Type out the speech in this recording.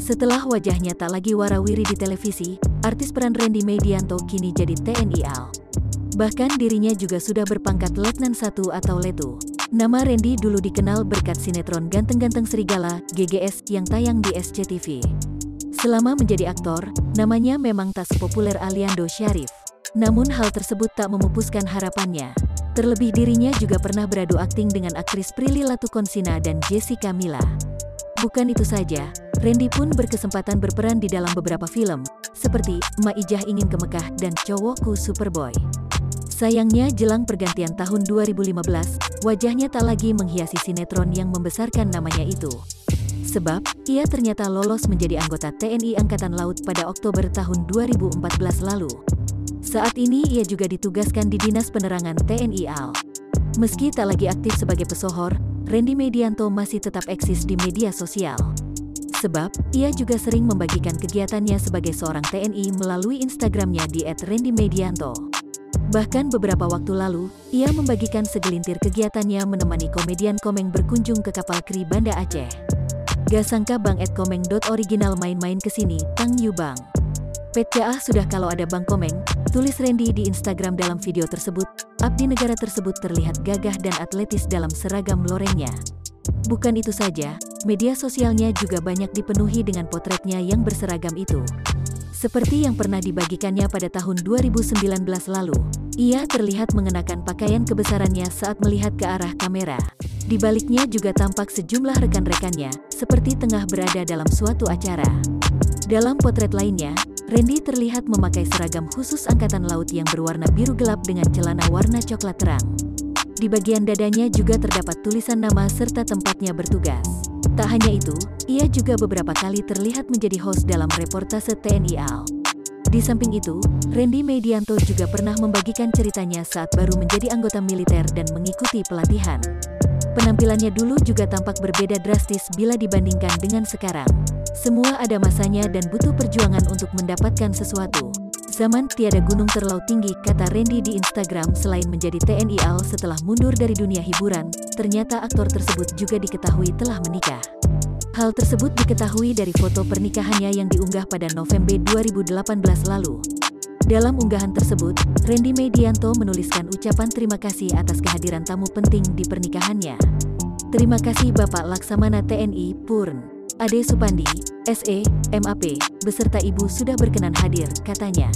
Setelah wajahnya tak lagi warawiri di televisi, artis peran Rendy Medianto kini jadi TNI AL. Bahkan dirinya juga sudah berpangkat Letnan 1 atau Letu. Nama Rendy dulu dikenal berkat sinetron Ganteng-Ganteng Serigala, GGS, yang tayang di SCTV. Selama menjadi aktor, namanya memang tak sepopuler Aliando Syarif. Namun hal tersebut tak memupuskan harapannya. Terlebih dirinya juga pernah beradu akting dengan aktris Prilly Latukonsina dan Jessica Mila. Bukan itu saja, Rendy pun berkesempatan berperan di dalam beberapa film, seperti Ma Ijah Ingin ke Mekah dan Cowokku Superboy. Sayangnya jelang pergantian tahun 2015, wajahnya tak lagi menghiasi sinetron yang membesarkan namanya itu. Sebab, ia ternyata lolos menjadi anggota TNI Angkatan Laut pada Oktober tahun 2014 lalu. Saat ini ia juga ditugaskan di Dinas Penerangan TNI AL. Meski tak lagi aktif sebagai pesohor, Rendy Medianto masih tetap eksis di media sosial. Sebab, ia juga sering membagikan kegiatannya sebagai seorang TNI melalui Instagramnya di @rendymedianto. Bahkan beberapa waktu lalu, ia membagikan segelintir kegiatannya menemani komedian Komeng berkunjung ke kapal Kri Banda Aceh. Gak sangka Bang @komeng.original main-main kesini, tang yu bang. PCA sudah kalau ada Bang Komeng, tulis Rendy di Instagram dalam video tersebut. Abdi negara tersebut terlihat gagah dan atletis dalam seragam lorengnya. Bukan itu saja, media sosialnya juga banyak dipenuhi dengan potretnya yang berseragam itu. Seperti yang pernah dibagikannya pada tahun 2019 lalu, ia terlihat mengenakan pakaian kebesarannya saat melihat ke arah kamera. Di baliknya juga tampak sejumlah rekan-rekannya, seperti tengah berada dalam suatu acara. Dalam potret lainnya, Rendy terlihat memakai seragam khusus Angkatan Laut yang berwarna biru gelap dengan celana warna coklat terang. Di bagian dadanya juga terdapat tulisan nama serta tempatnya bertugas. Tak hanya itu, ia juga beberapa kali terlihat menjadi host dalam reportase TNI AL. Di samping itu, Rendy Medianto juga pernah membagikan ceritanya saat baru menjadi anggota militer dan mengikuti pelatihan. Penampilannya dulu juga tampak berbeda drastis bila dibandingkan dengan sekarang. Semua ada masanya dan butuh perjuangan untuk mendapatkan sesuatu. Zaman tiada gunung terlalu tinggi, kata Rendy di Instagram. Selain menjadi TNI AL setelah mundur dari dunia hiburan, ternyata aktor tersebut juga diketahui telah menikah. Hal tersebut diketahui dari foto pernikahannya yang diunggah pada November 2018 lalu. Dalam unggahan tersebut, Rendy Medianto menuliskan ucapan terima kasih atas kehadiran tamu penting di pernikahannya. Terima kasih Bapak Laksamana TNI Purn. Ade Supandi, SE, MAP, beserta Ibu sudah berkenan hadir, katanya.